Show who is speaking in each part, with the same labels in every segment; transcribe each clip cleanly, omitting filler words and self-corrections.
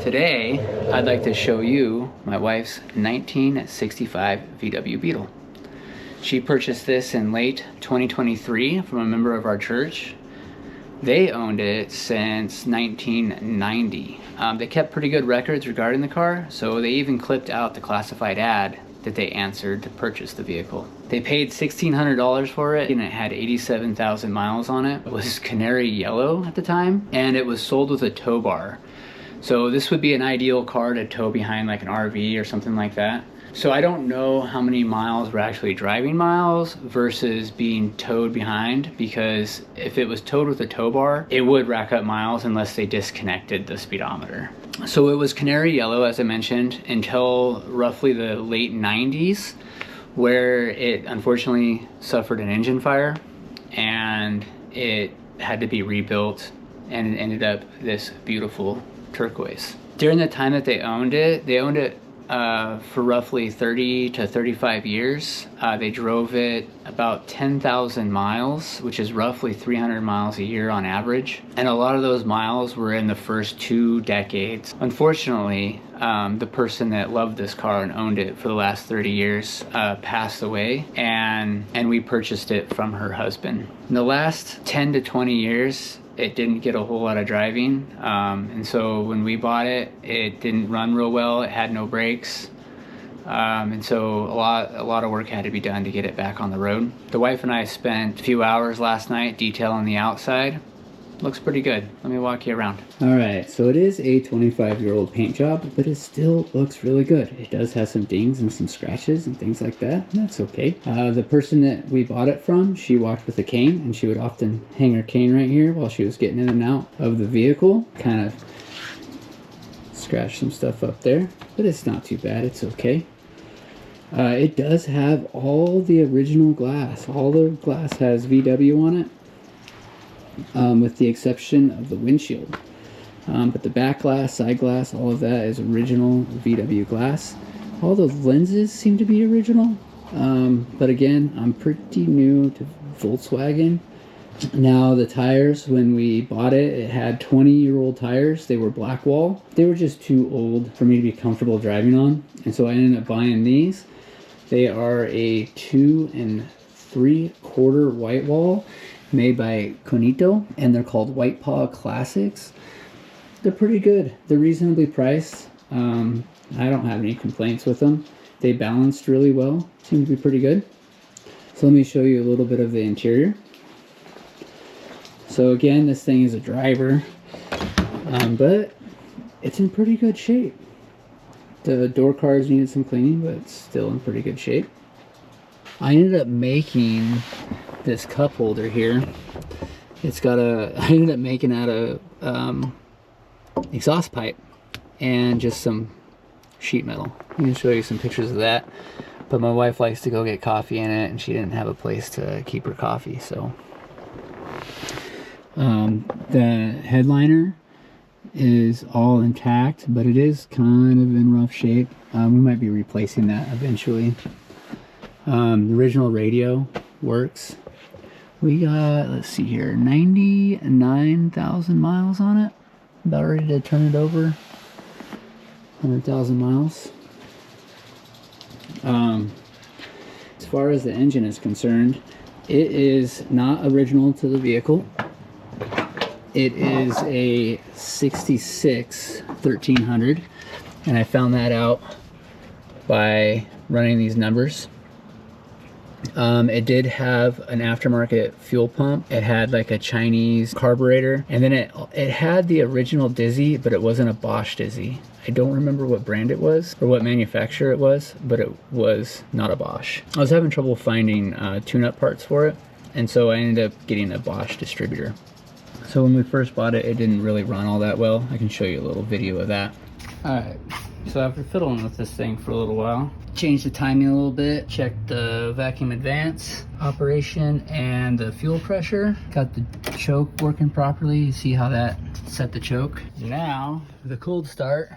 Speaker 1: Today, I'd like to show you my wife's 1965 VW Beetle. She purchased this in late 2023 from a member of our church. They owned it since 1990. They kept pretty good records regarding the car, so they even clipped out the classified ad that they answered to purchase the vehicle. They paid $1,600 for it, and it had 87,000 miles on it. It was canary yellow at the time, and it was sold with a tow bar. So this would be an ideal car to tow behind like an RV or something like that. So I don't know how many miles were actually driving miles versus being towed behind, because if it was towed with a tow bar, it would rack up miles unless they disconnected the speedometer. So it was canary yellow, as I mentioned, until roughly the late 90s, where it unfortunately suffered an engine fire and it had to be rebuilt, and it ended up this beautiful turquoise. During the time that they owned it for roughly 30 to 35 years. They drove it about 10,000 miles, which is roughly 300 miles a year on average. And a lot of those miles were in the first 2 decades. Unfortunately, the person that loved this car and owned it for the last 30 years passed away, and we purchased it from her husband. In the last 10 to 20 years, it didn't get a whole lot of driving, and so when we bought it, it didn't run real well. It had no brakes, and so a lot of work had to be done to get it back on the road. The wife and I spent a few hours last night detailing the outside. Looks pretty good. Let me walk you around. All right, so it is a 25-year-old paint job, but it still looks really good. It does have some dings and some scratches and things like that, and that's okay. The person that we bought it from, she walked with a cane, and she would often hang her cane right here while she was getting in and out of the vehicle. Kind of scratch some stuff up there, but it's not too bad. It's okay. It does have all the original glass. All the glass has VW on it. With the exception of the windshield. But the back glass, side glass, all of that is original VW glass. All those lenses seem to be original. But again, I'm pretty new to Volkswagen. Now the tires, when we bought it, it had 20-year-old tires. They were black wall. They were just too old for me to be comfortable driving on. And so I ended up buying these. They are a 2 3/4 white wall, made by Conito, and they're called White Paw Classics. They're pretty good. They're reasonably priced. I don't have any complaints with them. They balanced really well. Seem to be pretty good. So let me show you a little bit of the interior. So again, this thing is a driver, but it's in pretty good shape. The door cards needed some cleaning, but it's still in pretty good shape. I ended up making this cup holder here. It's got I ended up making out of exhaust pipe and just some sheet metal. I'm going to show you some pictures of that, but my wife likes to go get coffee in it, and she didn't have a place to keep her coffee, so the headliner is all intact, but it is kind of in rough shape. We might be replacing that eventually. The original radio works. We got, let's see here, 99,000 miles on it. About ready to turn it over. 100,000 miles. As far as the engine is concerned, it is not original to the vehicle. It is a 66 1300, and I found that out by running these numbers. It did have an aftermarket fuel pump. It had like a Chinese carburetor, and then it had the original Dizzy, but it wasn't a Bosch Dizzy. I don't remember what brand it was or what manufacturer it was, but it was not a Bosch. I was having trouble finding tune-up parts for it, and so I ended up getting a Bosch distributor. So when we first bought it, it didn't really run all that well. I can show you a little video of that. Alright, so after fiddling with this thing for a little while, changed the timing a little bit, checked the vacuum advance operation and the fuel pressure. Got the choke working properly. You see how that set the choke. Now, the cold start.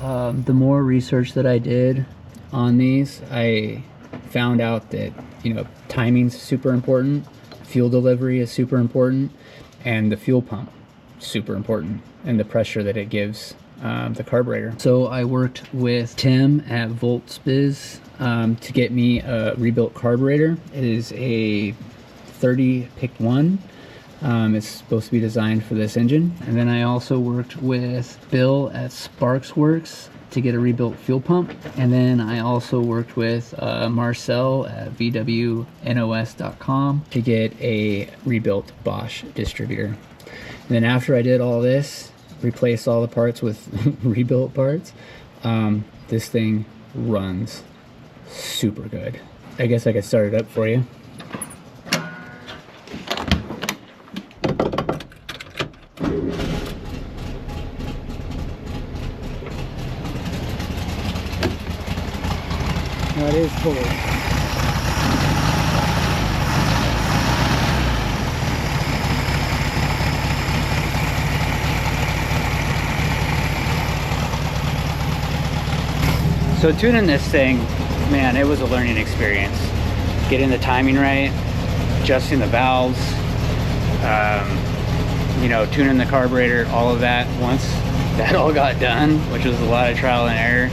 Speaker 1: The more research that I did on these, I found out that, you know, timing's super important, fuel delivery is super important, and the fuel pump super important, and the pressure that it gives the carburetor. So I worked with Tim at VoltsBiz to get me a rebuilt carburetor. It is a 30 pick 1. It's supposed to be designed for this engine. And then I also worked with Bill at Sparks Works to get a rebuilt fuel pump. And then I also worked with Marcel at VWNOS.com to get a rebuilt Bosch distributor. And then after I did all this, replaced all the parts with rebuilt parts, this thing runs super good. I guess I could start it up for you. No, it is cold. So tuning this thing, man, it was a learning experience. Getting the timing right, adjusting the valves, you know, tuning the carburetor, all of that. Once that all got done, which was a lot of trial and error,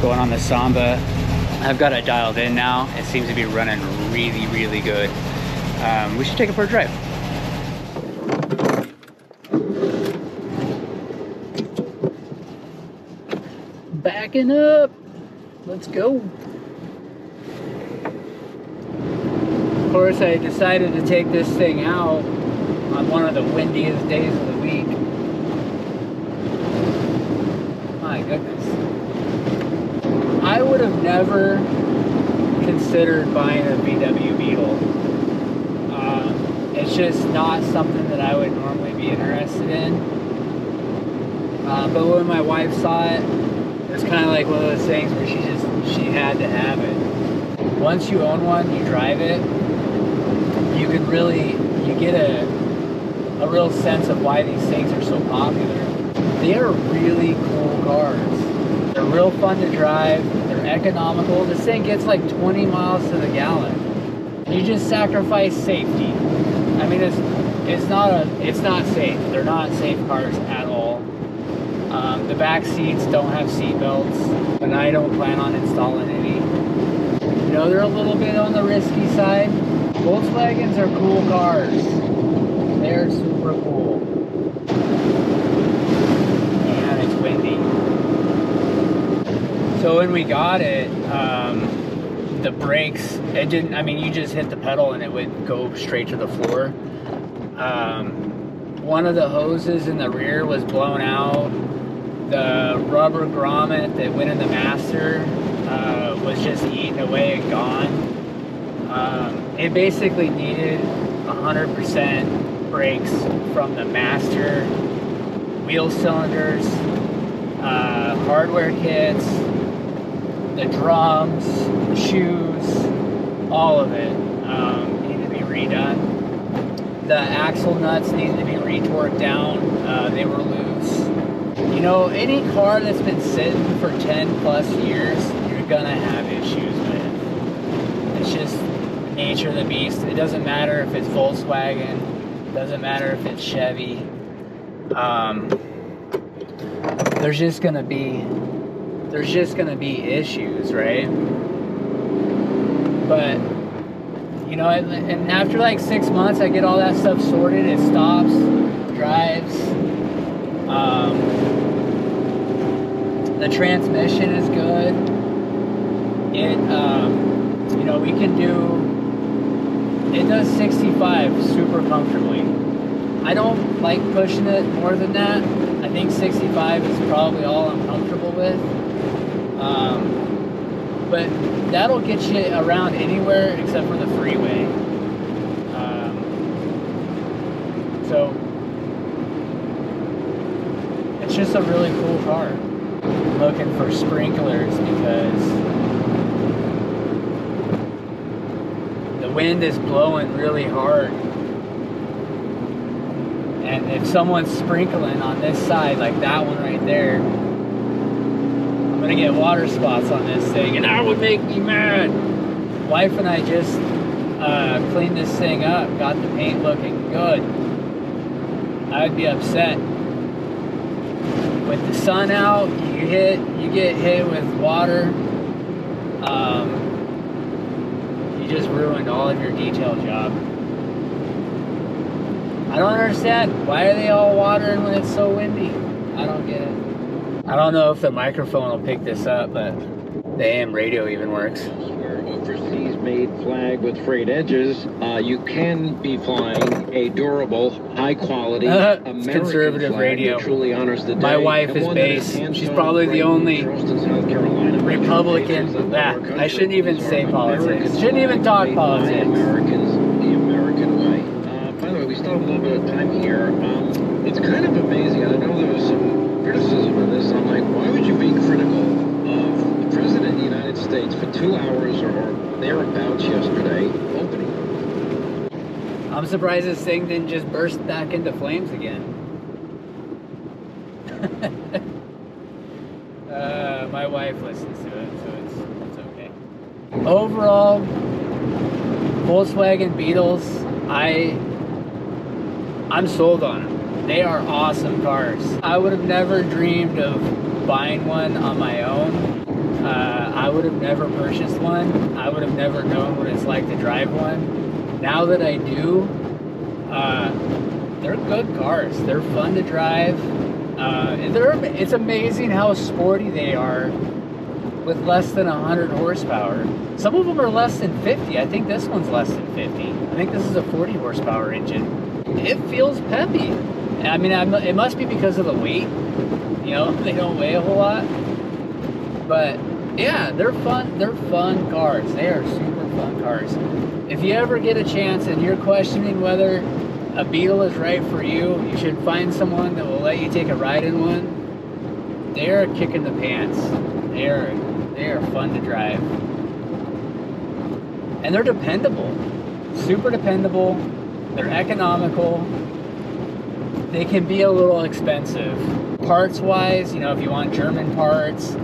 Speaker 1: going on the Samba, I've got it dialed in now. It seems to be running really, really good. We should take it for a drive. Backing up. Let's go. Of course, I decided to take this thing out on one of the windiest days of the week. My goodness. I would have never considered buying a VW Beetle. It's just not something that I would normally be interested in. But when my wife saw it, it's kind of like one of those things where she had to have it. Once you own one, you drive it, you get a real sense of why these things are so popular. They are really cool cars. They're real fun to drive. They're economical. This thing gets like 20 miles to the gallon. You just sacrifice safety. I mean, it's not safe. They're not safe cars at all. The back seats don't have seat belts, and I don't plan on installing any. You know, they're a little bit on the risky side. Volkswagens are cool cars. They're super cool. And it's windy. So when we got it, the brakes, it didn't, I mean, you just hit the pedal and it would go straight to the floor. One of the hoses in the rear was blown out. The rubber grommet that went in the master was just eaten away and gone. It basically needed 100% brakes from the master, wheel cylinders, hardware kits, the drums, the shoes, all of it needed to be redone. The axle nuts needed to be retorqued down. They were loose. You know, any car that's been sitting for 10 plus years, you're gonna have issues with. It's just nature of the beast. It doesn't matter if it's Volkswagen, it doesn't matter if it's Chevy. There's just gonna be issues, right? But you know, and after like 6 months, I get all that stuff sorted. It stops, drives. The transmission is good. It, you know, it does 65 super comfortably. I don't like pushing it more than that. I think 65 is probably all I'm comfortable with. But that'll get you around anywhere except for the freeway. So it's just a really cool car. Looking for sprinklers because the wind is blowing really hard. And if someone's sprinkling on this side, like that one right there, gonna get water spots on this thing, and that would make me mad. Wife and I just cleaned this thing up, got the paint looking good. I'd be upset. With the sun out, you get hit with water. You just ruined all of your detail job. I don't understand. Why are they all watering when it's so windy? I don't get it. I don't know if the microphone will pick this up, but the AM radio even works.
Speaker 2: Overseas made flag with frayed edges. You can be flying a durable, high quality American
Speaker 1: conservative
Speaker 2: flag
Speaker 1: radio.
Speaker 2: that truly honors the day.
Speaker 1: My wife is base. She's probably the only Republican. I shouldn't even say politics. Shouldn't even talk politics.
Speaker 2: Americans the American way. By the way, we still have a little bit of time here. It's kind of amazing. I know there was some criticism of this. I'm like, why would you be critical of the President of the United States for 2 hours or thereabouts yesterday opening?
Speaker 1: I'm surprised this thing didn't just burst back into flames again. My wife listens to it, so it's okay. Overall, Volkswagen Beetles, I'm sold on them. They are awesome cars. I would have never dreamed of buying one on my own. I would have never purchased one. I would have never known what it's like to drive one. Now that I do, they're good cars. They're fun to drive. It's amazing how sporty they are with less than 100 horsepower. Some of them are less than 50. I think this one's less than 50. I think this is a 40 horsepower engine. It feels peppy. I mean, it must be because of the weight. You know, they don't weigh a whole lot. But yeah, they're fun. They're fun cars. They are super fun cars. If you ever get a chance and you're questioning whether a Beetle is right for you, you should find someone that will let you take a ride in one. They are a kick in the pants. They are fun to drive. And they're dependable. Super dependable. They're economical. They can be a little expensive. Parts-wise, you know, if you want German parts,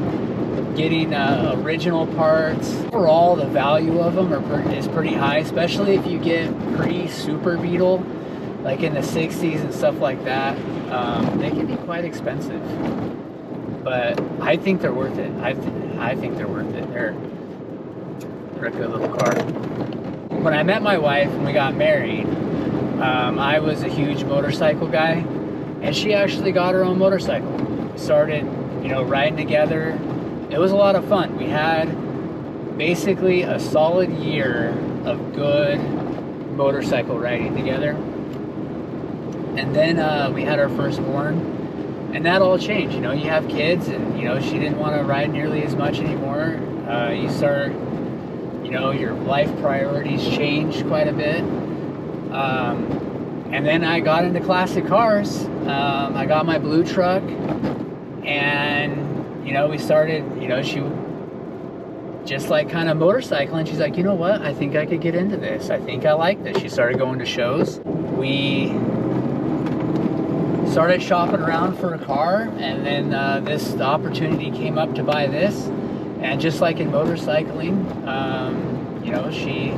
Speaker 1: getting original parts, overall the value of them is pretty high, especially if you get pre-Super Beetle, like in the 60s and stuff like that. They can be quite expensive, but I think they're worth it. I think they're worth it. They're a good little car. When I met my wife and we got married, I was a huge motorcycle guy, and she actually got her own motorcycle. We started, you know, riding together. It was a lot of fun. We had basically a solid year of good motorcycle riding together. And then we had our firstborn, and that all changed. You know, you have kids, and, you know, she didn't want to ride nearly as much anymore. You start, you know, your life priorities change quite a bit. And then I got into classic cars. I got my blue truck, and, you know, we started, you know, she just like kind of motorcycling. She's like, you know what? I think I could get into this. I think I like this. She started going to shows. We started shopping around for a car, and then the opportunity came up to buy this. And just like in motorcycling, you know, she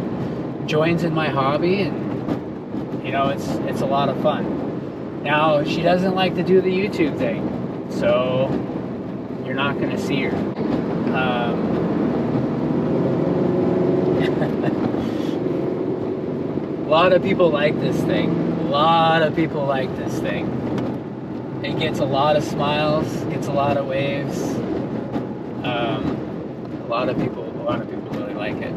Speaker 1: joins in my hobby, and, you know, it's a lot of fun. Now, she doesn't like to do the YouTube thing, so you're not going to see her. A lot of people like this thing. A lot of people like this thing. It gets a lot of smiles, gets a lot of waves. A lot of people really like it.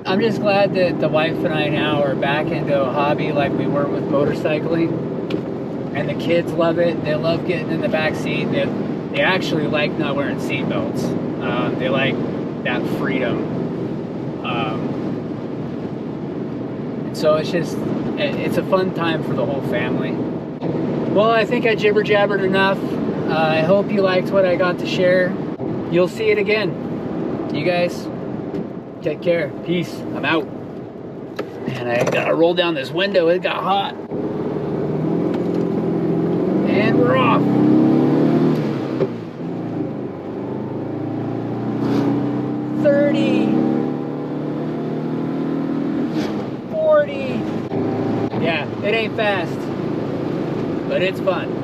Speaker 1: I'm just glad that the wife and I now are back into a hobby like we were with motorcycling. And the kids love it. They love getting in the back seat. They actually like not wearing seatbelts. They like that freedom. And so it's a fun time for the whole family. Well, I think I jibber-jabbered enough. I hope you liked what I got to share. You'll see it again. You guys, take care. Peace. I'm out. And I gotta roll down this window. It got hot. And we're off. 40. Yeah, it ain't fast, but it's fun.